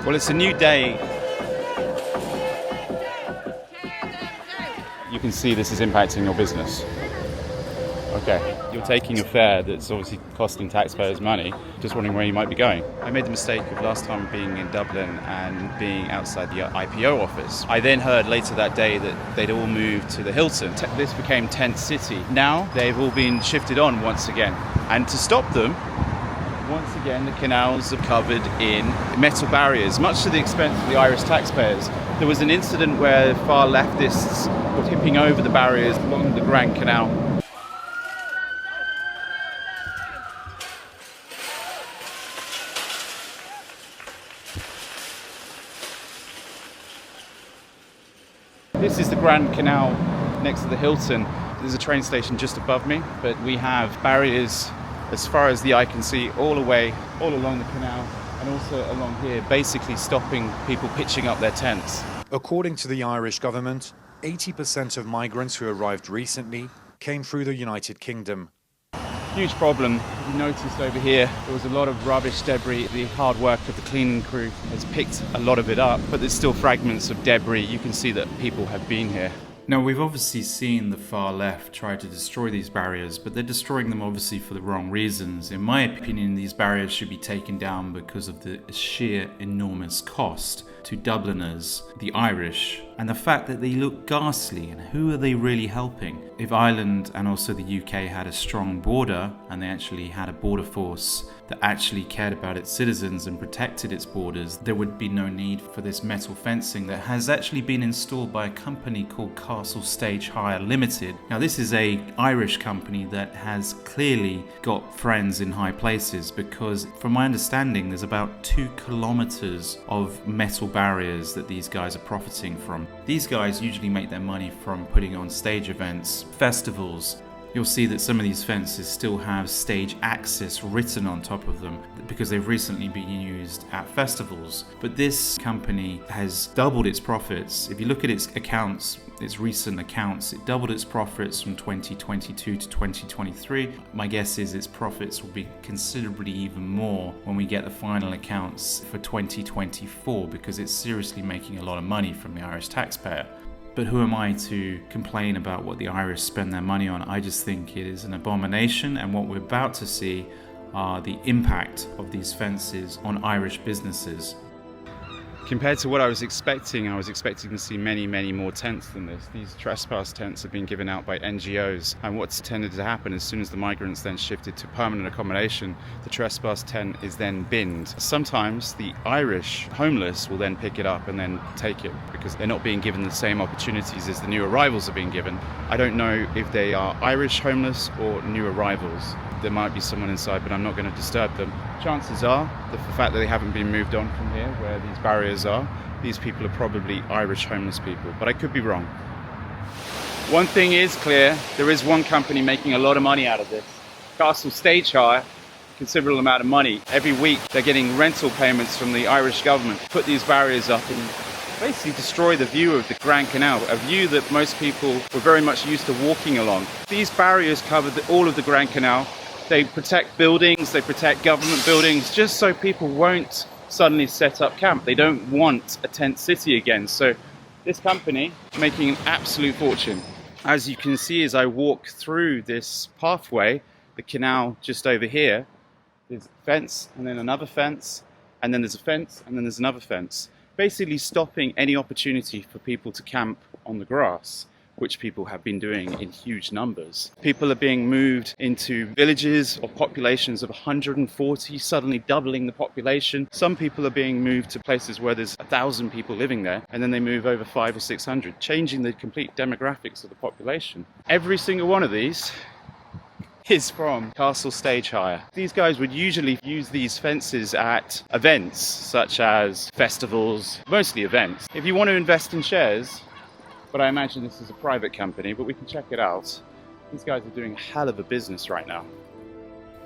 Well, it's a new day. You can see this is impacting your business. Okay, you're taking a fare that's obviously costing taxpayers money, just wondering where you might be going. I made the mistake of last time being in Dublin and being outside the IPO office. I then heard later that day that they'd all moved to the Hilton. This became Tent City. Now they've all been shifted on once again. And to stop them, once again, the canals are covered in metal barriers, much to the expense of the Irish taxpayers. There was an incident where far leftists were tipping over the barriers along the Grand Canal. This is the Grand Canal next to the Hilton. There's a train station just above me, but we have barriers as far as the eye can see all along the canal and also along here, basically stopping people pitching up their tents. According to the Irish government, 80% of migrants who arrived recently came through the United Kingdom. Huge problem. You noticed over here there was a lot of rubbish debris. The hard work of the cleaning crew has picked a lot of it up, but there's still fragments of debris. You can see that people have been here. Now, we've obviously seen the far left try to destroy these barriers, but they're destroying them obviously for the wrong reasons. In my opinion, these barriers should be taken down because of the sheer enormous cost to Dubliners, the Irish, and the fact that they look ghastly. And who are they really helping? If Ireland and also the UK had a strong border and they actually had a border force that actually cared about its citizens and protected its borders, there would be no need for this metal fencing that has actually been installed by a company called Castle Stage Hire Limited. Now, this is an Irish company that has clearly got friends in high places, because from my understanding there's about 2 kilometers of metal barriers that these guys are profiting from. These guys usually make their money from putting on stage events, festivals. You'll see that some of these fences still have stage access written on top of them because they've recently been used at festivals. But this company has doubled its profits. If you look at its accounts, its recent accounts, it doubled its profits from 2022 to 2023. My guess is its profits will be considerably even more when we get the final accounts for 2024, because it's seriously making a lot of money from the Irish taxpayer. But who am I to complain about what the Irish spend their money on? I just think it is an abomination, and what we're about to see are the impact of these fences on Irish businesses. Compared to what I was expecting to see many, many more tents than this. These trespass tents have been given out by NGOs, and what's tended to happen as soon as the migrants then shifted to permanent accommodation, the trespass tent is then binned. Sometimes the Irish homeless will then pick it up and then take it because they're not being given the same opportunities as the new arrivals are being given. I don't know if they are Irish homeless or new arrivals. There might be someone inside, but I'm not going to disturb them. Chances are, the fact that they haven't been moved on from here, where these barriers are, these people are probably Irish homeless people, but I could be wrong. One thing is clear, there is one company making a lot of money out of this. Castle Stage Hire, considerable amount of money. Every week they're getting rental payments from the Irish government to put these barriers up and basically destroy the view of the Grand Canal, a view that most people were very much used to walking along. These barriers cover all of the Grand Canal. They protect buildings, they protect government buildings, just so people won't suddenly set up camp. They don't want a tent city again. So this company making an absolute fortune. As you can see as I walk through this pathway, the canal just over here, there's a fence and then another fence, and then there's a fence and then there's another fence. Basically stopping any opportunity for people to camp on the grass, which people have been doing in huge numbers. People are being moved into villages or populations of 140, suddenly doubling the population. Some people are being moved to places where there's 1,000 people living there, and then they move over 500 or 600, changing the complete demographics of the population. Every single one of these is from Castle Stage Hire. These guys would usually use these fences at events, such as festivals, mostly events. If you want to invest in shares, but I imagine this is a private company, but we can check it out. These guys are doing a hell of a business right now.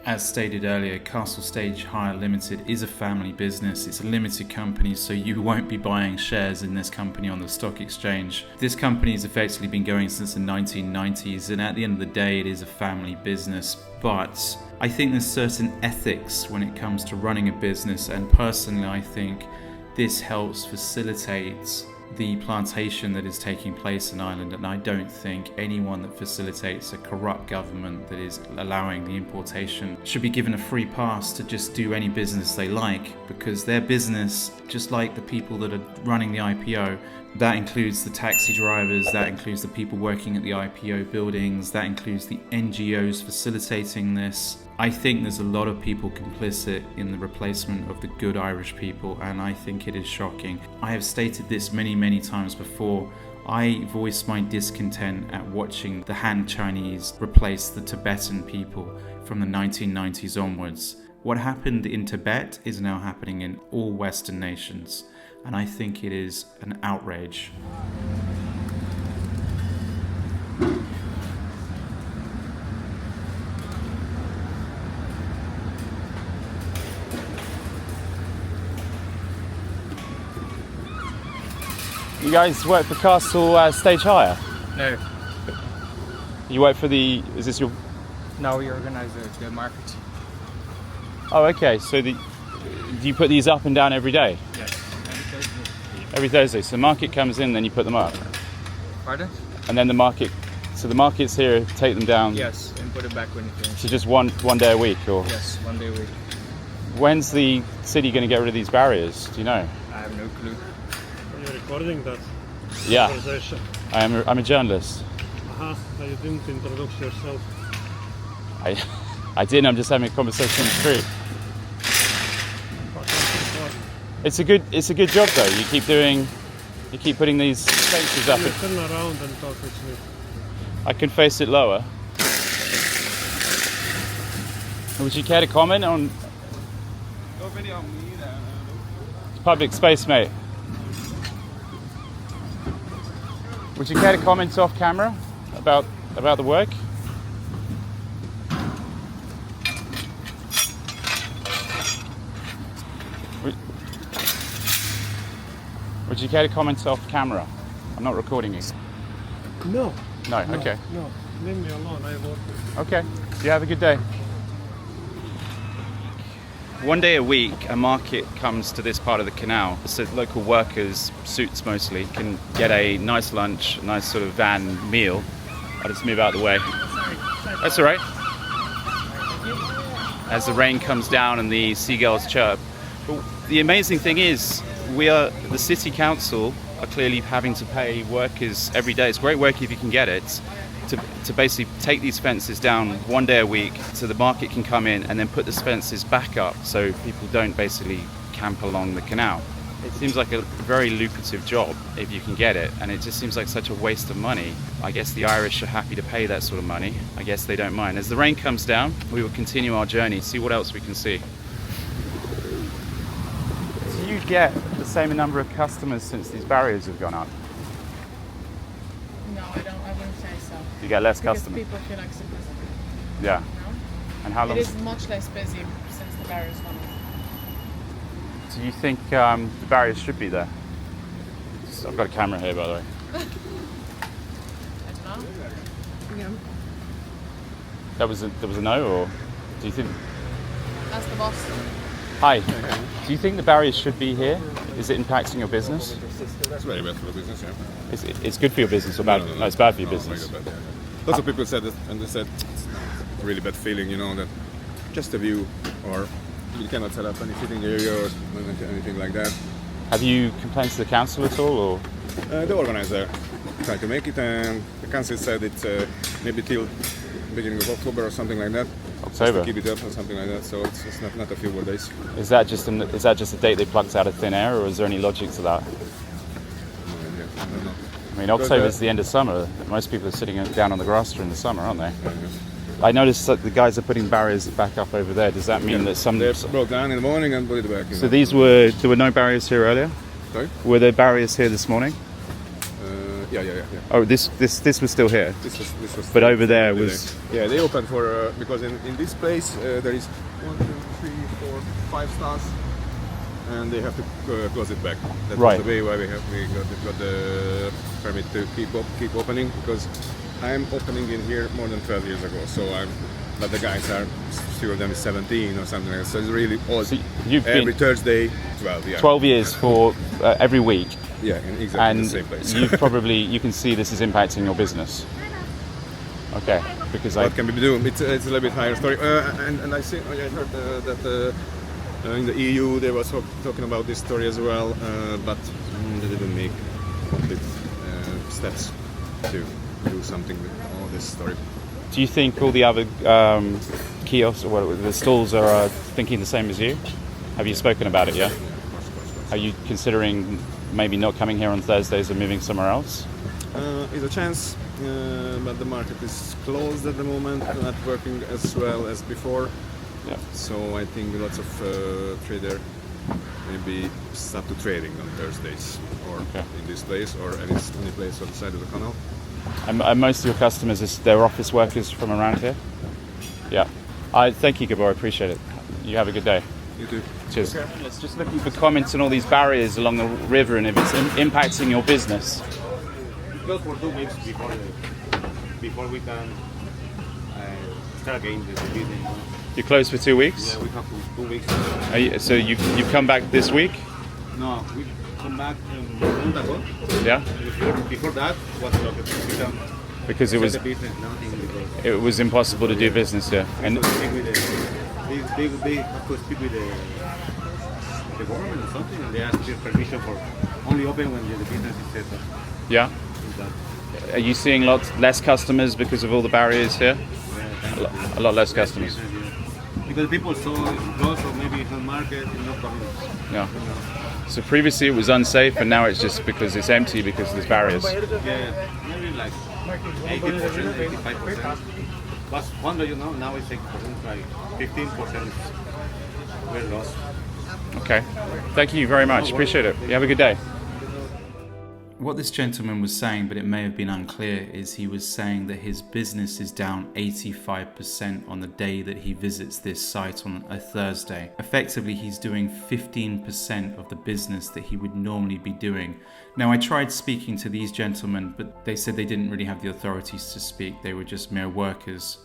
As stated earlier, Castle Stage Hire Limited is a family business. It's a limited company, so you won't be buying shares in this company on the stock exchange. This company has effectively been going since the 1990s, and at the end of the day, it is a family business. But I think there's certain ethics when it comes to running a business, and personally, I think this helps facilitate the plantation that is taking place in Ireland, and I don't think anyone that facilitates a corrupt government that is allowing the importation should be given a free pass to just do any business they like, because their business, just like the people that are running the IPO, that includes the taxi drivers, that includes the people working at the IPO buildings, that includes the NGOs facilitating this. I think there's a lot of people complicit in the replacement of the good Irish people, and I think it is shocking. I have stated this many, many times before. I voiced my discontent at watching the Han Chinese replace the Tibetan people from the 1990s onwards. What happened in Tibet is now happening in all Western nations, and I think it is an outrage. You guys work for Castle Stage Hire? No, You work for the... Is this your... now we organize the market. Oh, okay. So do you put these up and down every day? Yes. Every Thursday. So the market comes in, then you put them up. Pardon? And then the market... So the market's here, take them down. Yes, and put it back when you finish. So just one day a week, or... Yes, 1 day a week. When's the city going to get rid of these barriers? Do you know? I have no clue. Are you recording that Yeah. conversation? I'm a journalist. So you didn't introduce yourself. I didn't. I'm just having a conversation on the street. It's a good job though. You keep putting these fences up. You turn around and talk with me. I can face it lower. Would you care to comment on public space, mate? Would you care to comment off camera about the work? Would you care to comment off camera? I'm not recording you. No. No, okay. No. Leave me alone. I work. Okay. You have a good day. One day a week, a market comes to this part of the canal, so local workers, suits mostly, can get a nice lunch, a nice sort of van meal. I'll just move out of the way. That's all right. As the rain comes down and the seagulls chirp. But the amazing thing is, the city council are clearly having to pay workers every day. It's great work if you can get it. To basically take these fences down 1 day a week so the market can come in and then put the fences back up so people don't basically camp along the canal. It seems like a very lucrative job if you can get it, and it just seems like such a waste of money. I guess the Irish are happy to pay that sort of money. I guess they don't mind. As the rain comes down, we will continue our journey, see what else we can see. Do you get the same number of customers since these barriers have gone up? No, I wouldn't say so. You get less Because customers? people feel like so busy. Yeah. No? And how It long? is much less busy since the barriers gone up. Do you think the barriers should be there? I've got a camera here, by the way. I don't know. Yeah. There was a no, or do you think? That's the boss. Hi. Do you think the barriers should be here? Is it impacting your business? It's very bad for the business, yeah. It's good for your business or bad? No, it's bad for your business. Very bad, yeah. Lots of people said that, and they said it's a really bad feeling, that just a view, or you cannot set up any sitting area or anything like that. Have you complained to the council at all, or? The organizer tried to make it, and the council said it's maybe till beginning of October or something like that. October. Just to keep it up or something like that. So it's not a few more days. Is that just a date they plucked out of thin air, or is there any logic to that? Yeah, I don't know. I mean, October is the end of summer. Most people are sitting down on the grass during the summer, aren't they? Yeah. I noticed that the guys are putting barriers back up over there. Does that mean that some? They broke down in the morning and put it back. So there were no barriers here earlier? Sorry? Were there barriers here this morning? Yeah. Oh, this was still here. This was. But over there was. Yeah, they opened for because in this place there is 1, 2, 3, 4, 5 stars, and they have to close it back. That's Right. the way why we got the permit to keep opening, because I'm opening in here more than 12 years ago. So I'm but the guys are, few of them is 17 or something like that. So it's really odd. So you've every been Thursday, 12, yeah. 12 years for every week, Yeah, in exactly and the same place. you can see this is impacting your business. Okay, because What can we do? It's a little bit higher story. And I heard that in the EU they were talking about this story as well, but they didn't make complete steps to do something with all this story. Do you think all the other kiosks or whatever, the stalls are thinking the same as you? Have you spoken about it yet? Of course. Are you considering maybe not coming here on Thursdays and moving somewhere else? Is a chance, but the market is closed at the moment, not working as well as before. Yeah. So I think lots of trader maybe start to trading on Thursdays or in this place or any place on the side of the canal. And most of your customers, they're office workers from around here? Yeah. Thank you, Gabor. I appreciate it. You have a good day. You too. Cheers. Okay. Let's just looking for comments on all these barriers along the river and if it's impacting your business. Close for 2 weeks before we can start again the business. You're closed for 2 weeks? Yeah, we have 2 weeks. So you've come back this week? No, we come back month ago. Yeah. Before that was locked. Because it was the business, nothing because it was impossible to do business here. they have to speak with the government or something, and they ask their permission for only open when the business is set up. Yeah. Are you seeing less customers because of all the barriers here? A lot less customers. Because people saw close or maybe it's not market, it's not coming. Yeah. So previously it was unsafe, and now it's just because it's empty because there's barriers. Yeah, maybe like 80%, 85%. But one, now it's 80%, like 15% we're lost. Okay. Thank you very much. Appreciate it. You have a good day. What this gentleman was saying, but it may have been unclear, is he was saying that his business is down 85% on the day that he visits this site on a Thursday. Effectively, he's doing 15% of the business that he would normally be doing. Now, I tried speaking to these gentlemen, but they said they didn't really have the authorities to speak. They were just mere workers.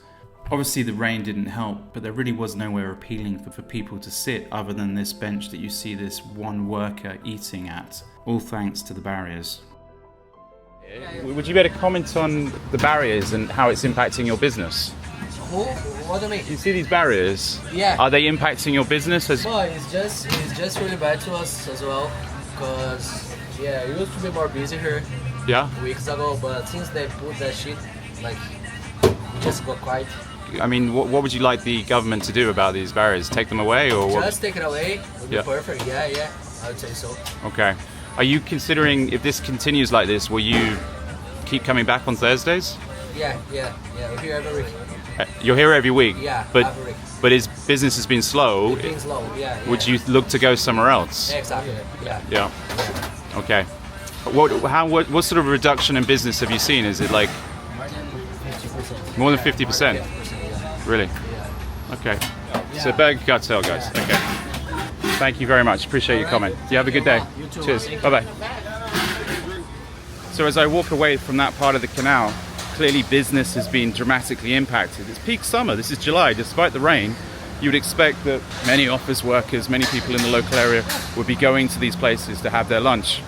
Obviously, the rain didn't help, but there really was nowhere appealing for people to sit other than this bench that you see this one worker eating at, all thanks to the barriers. Would you be able to comment on the barriers and how it's impacting your business? Who? What do you mean? You see these barriers? Yeah. Are they impacting your business? Well, it's just really bad to us as well, because it used to be more busy here Yeah. weeks ago, but since they put that shit, like, we just got quiet. I mean, what would you like the government to do about these barriers? Take them away, or what? Just take it away would be perfect. Yeah, I would say so. Okay. Are you considering, if this continues like this, will you keep coming back on Thursdays? Yeah. We're here every week. You're here every week. Yeah, but every week. but his business has been slow. It's been slow. Yeah. Would you look to go somewhere else? Exactly. Yeah. Yeah. Okay. What sort of reduction in business have you seen? Is it like 50%. more than 50%? Yeah. Really? Okay. So Berg Cartel, guys. Okay. Thank you very much. Appreciate your comment. You have a good day. You too. Cheers. Bye-bye. So as I walk away from that part of the canal, clearly business has been dramatically impacted. It's peak summer. This is July. Despite the rain, you would expect that many office workers, many people in the local area would be going to these places to have their lunch.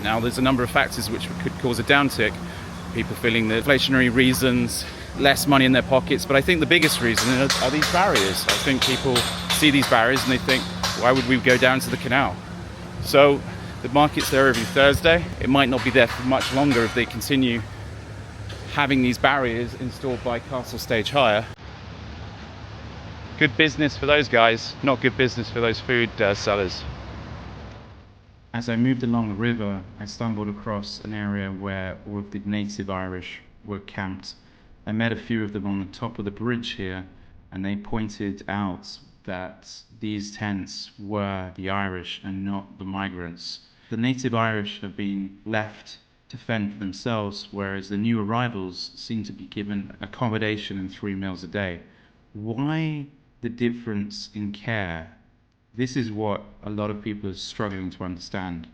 Now, there's a number of factors which could cause a downtick. People feeling the inflationary reasons, less money in their pockets, but I think the biggest reason are these barriers. I think people see these barriers and they think, why would we go down to the canal? So the market's there every Thursday. It might not be there for much longer if they continue having these barriers installed by Castle Stage Hire. Good business for those guys, not good business for those food sellers. As I moved along the river, I stumbled across an area where all of the native Irish were camped. I met a few of them on the top of the bridge here, and they pointed out that these tents were the Irish and not the migrants. The native Irish have been left to fend for themselves, whereas the new arrivals seem to be given accommodation and 3 meals a day. Why the difference in care? This is what a lot of people are struggling to understand.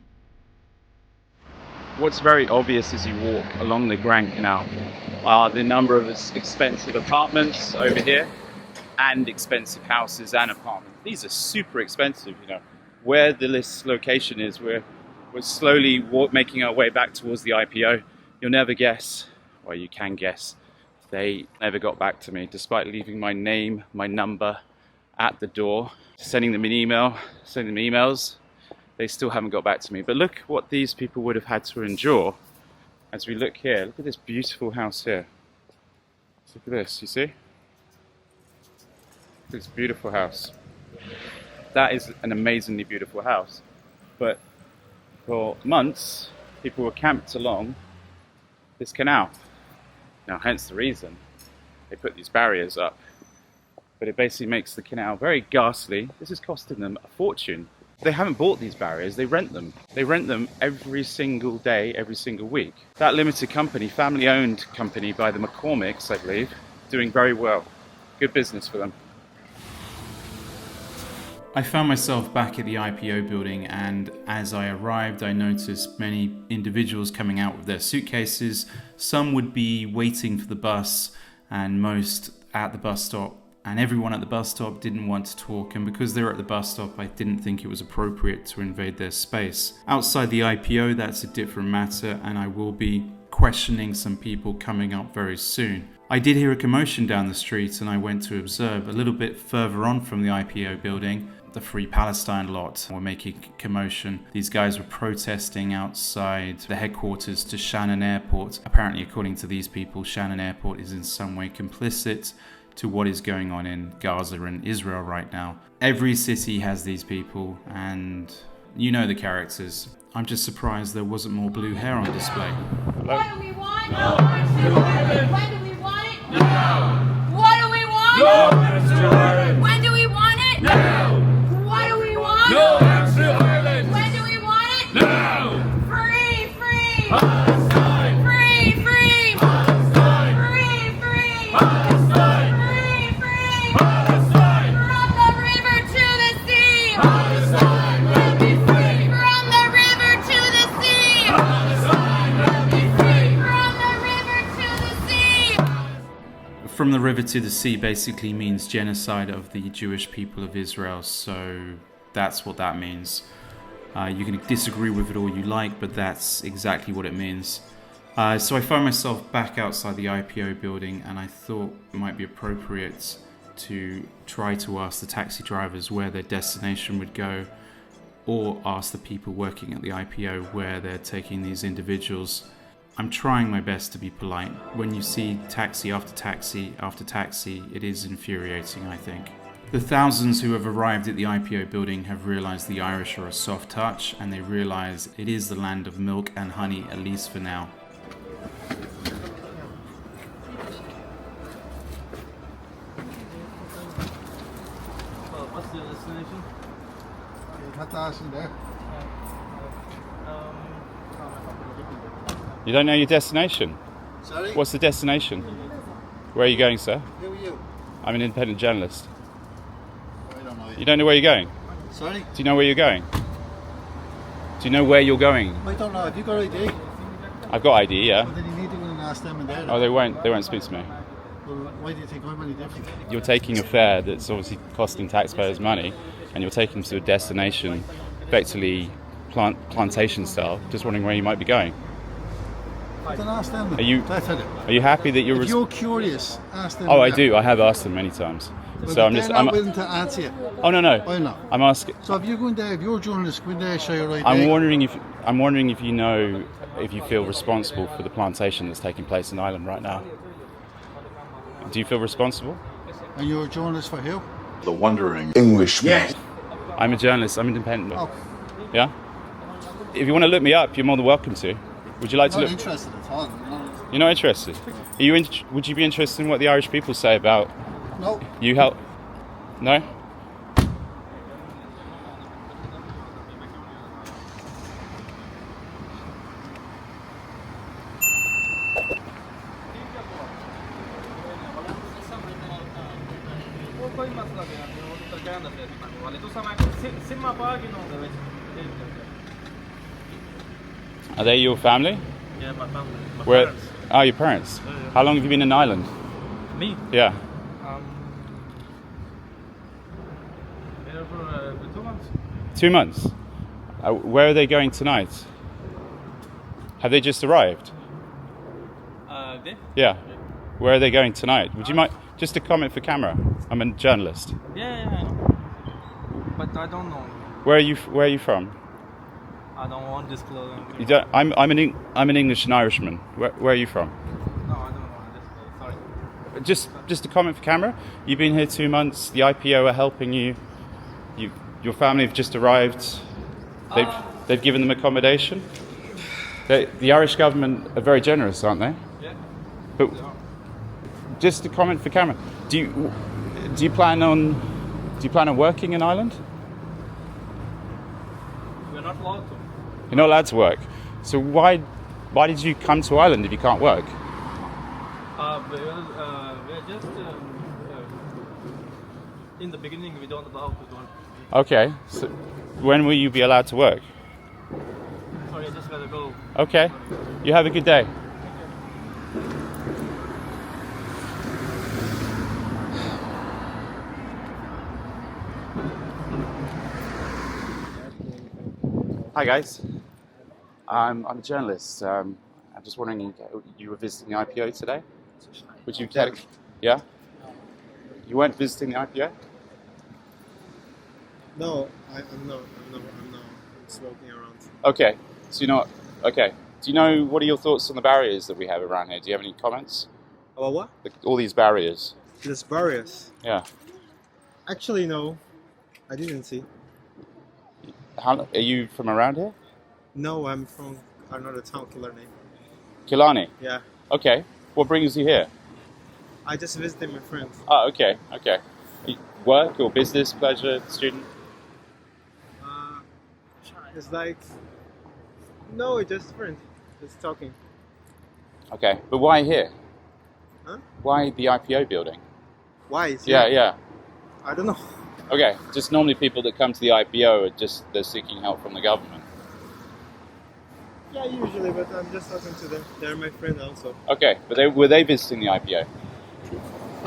What's very obvious as you walk along the Grand Canal are the number of expensive apartments over here and expensive houses and apartments. These are super expensive, you know. Where this location is, we're slowly making our way back towards the IPO. You'll never guess, or you can guess, they never got back to me, despite leaving my name, my number at the door, sending them an email, sending them emails. They still haven't got back to me. But look what these people would have had to endure as we look here. Look at this beautiful house here. Look at this, you see? This beautiful house. That is an amazingly beautiful house. But for months, people were camped along this canal. Now, hence the reason they put these barriers up. But it basically makes the canal very ghastly. This is costing them a fortune. They haven't bought these barriers, they rent them. They rent them every single day, every single week. That limited company, family-owned company by the McCormicks, I believe, doing very well. Good business for them. I found myself back at the IPO building, and as I arrived I noticed many individuals coming out with their suitcases. Some would be waiting for the bus, and most at the bus stop, and everyone at the bus stop didn't want to talk, and because they were at the bus stop I didn't think it was appropriate to invade their space. Outside the IPO that's a different matter, and I will be questioning some people coming up very soon. I did hear a commotion down the street and I went to observe. A little bit further on from the IPO building, the Free Palestine lot were making commotion. These guys were protesting outside the headquarters to Shannon Airport. Apparently, according to these people, Shannon Airport is in some way complicit to what is going on in Gaza and Israel right now. Every city has these people, and you know the characters. I'm just surprised there wasn't more blue hair on display. What do we want? No. When do we want it? No. What do we want? No. When do we want it? No. What do we want? No. When do we want it? No. Free, free. Palestine. Free, free. Palestine. Free, free. Palestine. Free, free. Palestine. From the river to the sea. Palestine will be free. From the river to the sea. Palestine will be free. From the river to the sea. From the river to the sea basically means genocide of the Jewish people of Israel, so that's what that means. You can disagree with it all you like, but that's exactly what it means. So I found myself back outside the IPO building, and I thought it might be appropriate to try to ask the taxi drivers where their destination would go, or ask the people working at the IPO where they're taking these individuals. I'm trying my best to be polite. When you see taxi after taxi after taxi, it is infuriating, I think. The thousands who have arrived at the IPO building have realised the Irish are a soft touch, and they realise it is the land of milk and honey, at least for now. What's the destination? You don't know your destination? Sorry? What's the destination? Where are you going, sir? Who are you? I'm an independent journalist. I don't know. You don't know where you're going? Sorry? Do you know where you're going? Do you know where you're going? I don't know. Have you got ID? I've got ID, yeah. Well, then you need to go and ask them and there. Oh, they won't speak to me. Well, why do you think I'm any different? You're taking a fare that's obviously costing taxpayers money, and you're taking them to a destination, effectively plantation style. Just wondering where you might be going. Then ask them. Are you happy that you're? If you're curious, ask them. Oh, I do. I have asked them many times. Well, So I'm they're just. not I'm. willing to answer you. Oh no. Why not? I'm asking. So if you're going there, if you're a journalist, go in there, show your ID. I'm wondering if you know, if you feel responsible for the plantation that's taking place in Ireland right now. Do you feel responsible? And you're a journalist for who? The wandering Englishman. Yes. I'm a journalist. I'm independent. Oh. Yeah. If you want to look me up, you're more than welcome to. Would you like to I'm look? not interested at all. You're not interested. Are you? Would you be interested in what the Irish people say about? No. You help? No. Are they your family? Yeah, my family. My Where? parents. Oh, your parents. Yeah. How long have you been in Ireland? Me? Yeah. Here for 2 months. 2 months. Where are they going tonight? Have they just arrived? They? Yeah. Where are they going tonight? Would you mind just a comment for camera? I'm a journalist. Yeah, I know. But I don't know. Where are you from? I don't want this clothes. You don't, I'm an English and Irishman. Where are you from? No, I don't want this clothes. Sorry. Just a comment for camera. You've been here 2 months. The IPO are helping you. Your family have just arrived. They've given them accommodation. The Irish government are very generous, aren't they? Yeah. But just a comment for camera. Do you plan on working in Ireland? We're not allowed to. You're not allowed to work. So why did you come to Ireland if you can't work? We're just in the beginning we don't allow to work. Okay. So when will you be allowed to work? Sorry, I just gotta go. Okay. You have a good day. Hi guys. I'm a journalist. I'm just wondering, you were visiting the IPO today? Would you care? Yeah? You weren't visiting the IPO? No, I'm not just walking around. Okay. So you're not. Okay. Do you know, what are your thoughts on the barriers that we have around here? Do you have any comments? About what? All these barriers. There's barriers. Yeah. Actually, no. I didn't see. Are you from around here? No, I'm from another town, Killarney. Killarney? Yeah. Okay. What brings you here? I just visited my friends. Oh, okay. Okay. Work or business, pleasure, student? It's like... No, it's just friends. Just talking. Okay. But why here? Huh? Why the IPO building? Why is Yeah, it? yeah. I don't know. Okay. Just normally people that come to the IPO are they're seeking help from the government. Yeah, usually, but I'm just talking to them. They're my friend also. Okay. But were they visiting the IPO?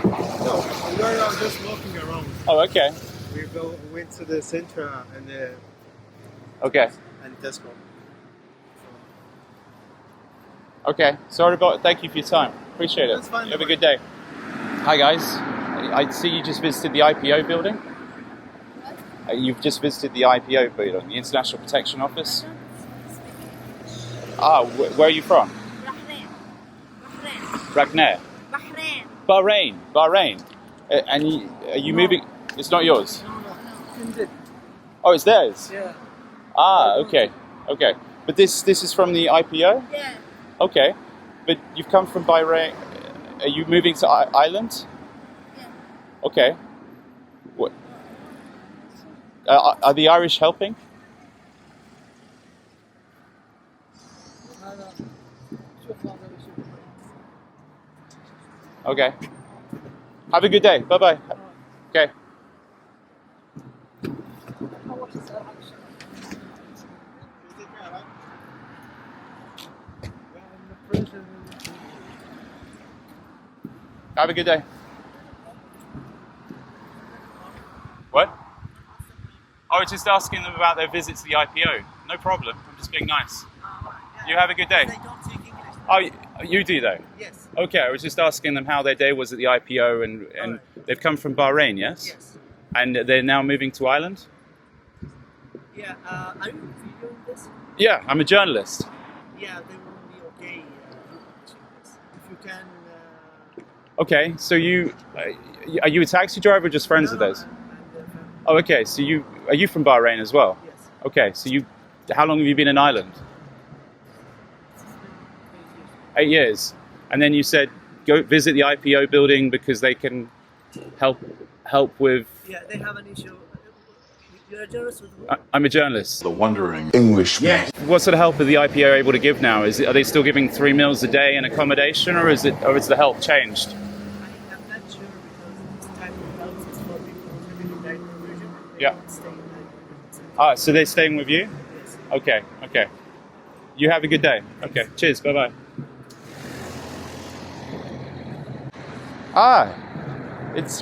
No, we are just walking around. Oh, okay. We went to the Centra and Okay. Tesco. Okay. Sorry about. Thank you for your time. Appreciate it. That's fine. You have a good day. Hi guys. I see you just visited the IPO building. You've just visited the IPO building, the International Protection Office. Ah, where are you from? Bahrain. Bahrain. And are you moving? It's not yours. Oh, it's theirs. Yeah. Ah, okay. But this is from the IPO. Yeah. Okay, but you've come from Bahrain. Are you moving to Ireland? Yeah. Okay. What? Are the Irish helping? Okay. Have a good day. Bye bye. Okay. Have a good day. What? I was just asking them about their visit to the IPO. No problem. I'm just being nice. You have a good day. Oh, you do though? Yes. Okay, I was just asking them how their day was at the IPO, and they've come from Bahrain, yes? Yes. And they're now moving to Ireland? Yeah. Are you videoing this? Yeah, I'm a journalist. Yeah, they will be okay. If you can. Okay, so are you a taxi driver or just friends of theirs? Oh, okay. So are you from Bahrain as well? Yes. Okay, so how long have you been in Ireland? 8 years. And then you said go visit the IPO building because they can help with. Yeah, they have an issue. You're a journalist. I'm a journalist. The wandering Englishman. What sort of help are the IPO able to give now? Are they still giving 3 meals a day and accommodation, or is the help changed? I'm not sure because this type of help is for people who live in that region. Yeah. So they're staying with you? Yes. Okay. You have a good day. Okay, cheers, bye-bye.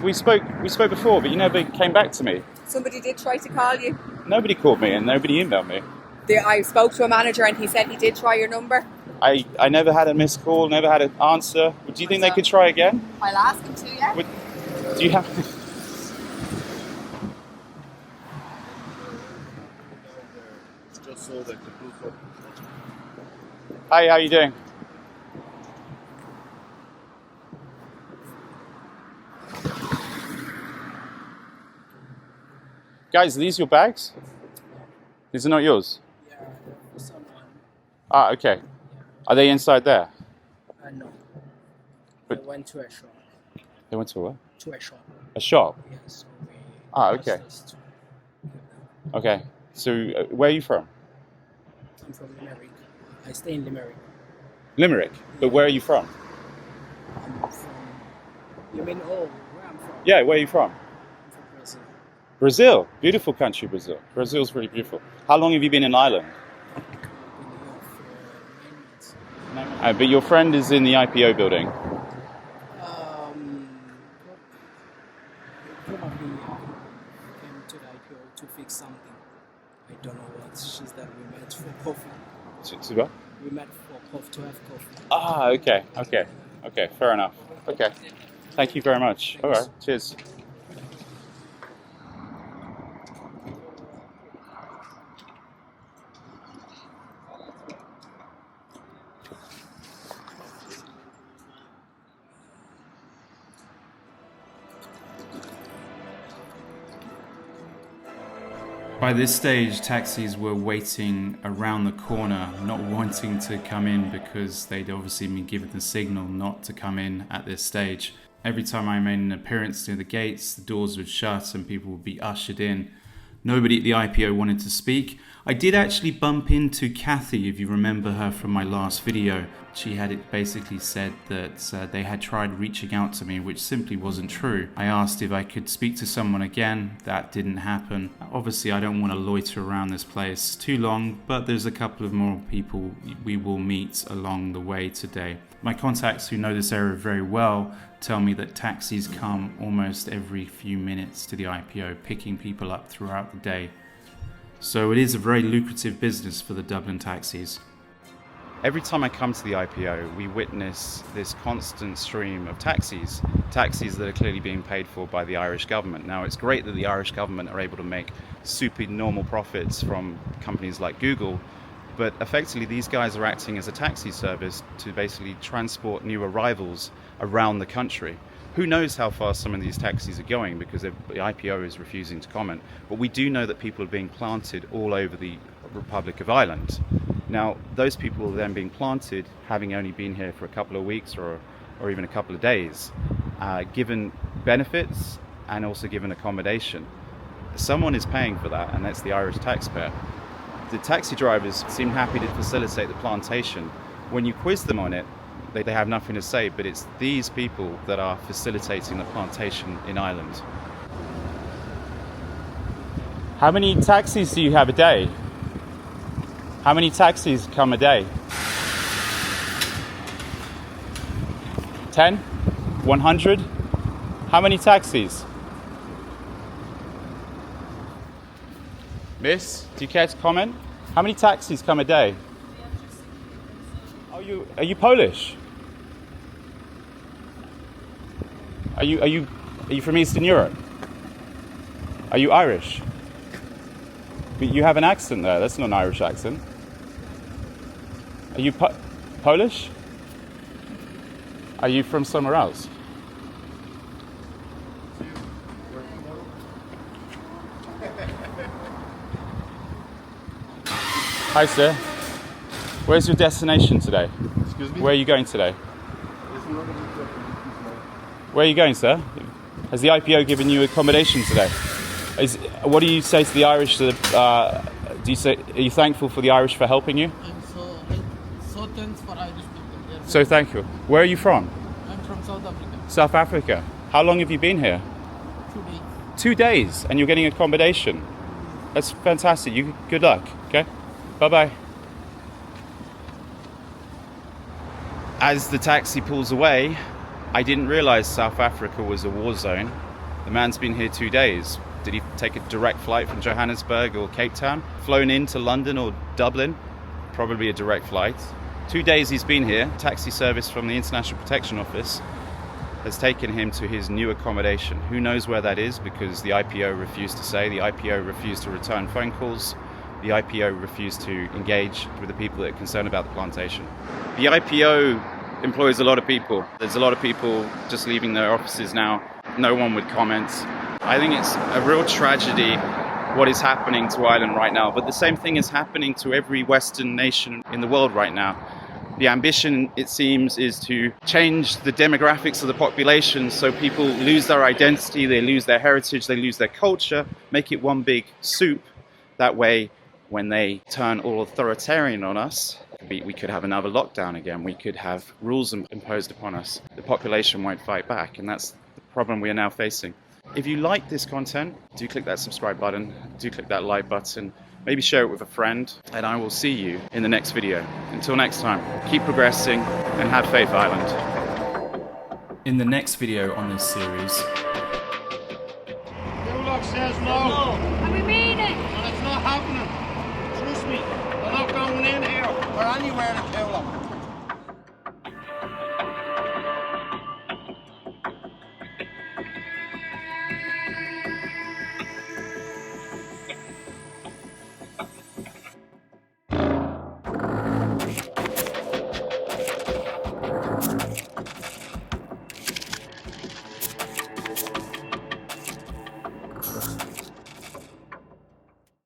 We spoke before, but you never came back to me. Somebody did try to call you. Nobody called me and nobody emailed me. I spoke to a manager and he said he did try your number. I never had a missed call, never had an answer. Do you think they could try again? I'll ask him to, yeah. Do you have to? Hi, how you doing? Guys, are these your bags? These are not yours? Yeah, for someone. Ah, okay. Are they inside there? No. But I went to a shop. They went to what? To a shop. A shop? Yes. Okay. Okay. So, where are you from? I'm from Limerick. I stay in Limerick. Limerick? But where are you from? I'm from... You mean, where I'm from? Yeah, where are you from? I'm from Brazil. Brazil. Beautiful country, Brazil. Brazil's really beautiful. How long have you been in Ireland? I've been here for 9 months. But your friend is in the IPO building. Probably came to the IPO to fix something. I don't know what. She's that we met for coffee. To what? We met for coffee, to have coffee. Ah, okay. Okay, fair enough. Okay. Thank you very much. All right, cheers. By this stage, taxis were waiting around the corner, not wanting to come in because they'd obviously been given the signal not to come in at this stage. Every time I made an appearance near the gates, the doors would shut and people would be ushered in. Nobody at the IPO wanted to speak. I did actually bump into Kathy, if you remember her from my last video. She had basically said that they had tried reaching out to me, which simply wasn't true. I asked if I could speak to someone again. That didn't happen. Obviously, I don't want to loiter around this place too long, but there's a couple of more people we will meet along the way today. My contacts who know this area very well tell me that taxis come almost every few minutes to the IPO, picking people up throughout the day. So it is a very lucrative business for the Dublin taxis. Every time I come to the IPO, we witness this constant stream of taxis that are clearly being paid for by the Irish government. Now, it's great that the Irish government are able to make super normal profits from companies like Google, but effectively these guys are acting as a taxi service to basically transport new arrivals around the country. Who knows how far some of these taxis are going because the IPO is refusing to comment, but we do know that people are being planted all over the Republic of Ireland. Now, those people are then being planted having only been here for a couple of weeks or even a couple of days, given benefits and also given accommodation. Someone is paying for that, and that's the Irish taxpayer. The taxi drivers seem happy to facilitate the plantation. When you quiz them on it, they have nothing to say, but it's these people that are facilitating the plantation in Ireland. How many taxis do you have a day? How many taxis come a day? 10? 100? How many taxis? Miss, do you care to comment? How many taxis come a day? Are you Polish? Are you from Eastern Europe? Are you Irish? But you have an accent there. That's not an Irish accent. Are you Polish? Are you from somewhere else? Hi, sir. Where's your destination today? Excuse me? Where are you going today? Where are you going, sir? Has the IPO given you accommodation today? What do you say to the Irish? Are you thankful for the Irish for helping you? I'm so thanks for Irish people. So thankful. Where are you from? I'm from South Africa. South Africa. How long have you been here? 2 days. 2 days, and you're getting accommodation. That's fantastic. Good luck. Okay. Bye bye. As the taxi pulls away, I didn't realize South Africa was a war zone. The man's been here 2 days. Did he take a direct flight from Johannesburg or Cape Town? Flown into London or Dublin? Probably a direct flight. 2 days he's been here. Taxi service from the International Protection Office has taken him to his new accommodation. Who knows where that is, because the IPO refused to say. The IPO refused to return phone calls. The IPO refused to engage with the people that are concerned about the plantation. The IPO employs a lot of people. There's a lot of people just leaving their offices now. No one would comment. I think it's a real tragedy what is happening to Ireland right now, but the same thing is happening to every Western nation in the world right now. The ambition, it seems, is to change the demographics of the population so people lose their identity, they lose their heritage, they lose their culture, make it one big soup. That way, when they turn all authoritarian on us, we could have another lockdown again. We could have rules imposed upon us. The population won't fight back, and that's the problem we are now facing. If you like this content, do click that subscribe button, do click that like button, maybe share it with a friend, and I will see you in the next video. Until next time, keep progressing and have faith, Ireland. In the next video on this series, Coolock says no. And we mean it. And it's not happening. Trust me. They're not going in here or anywhere in Coolock.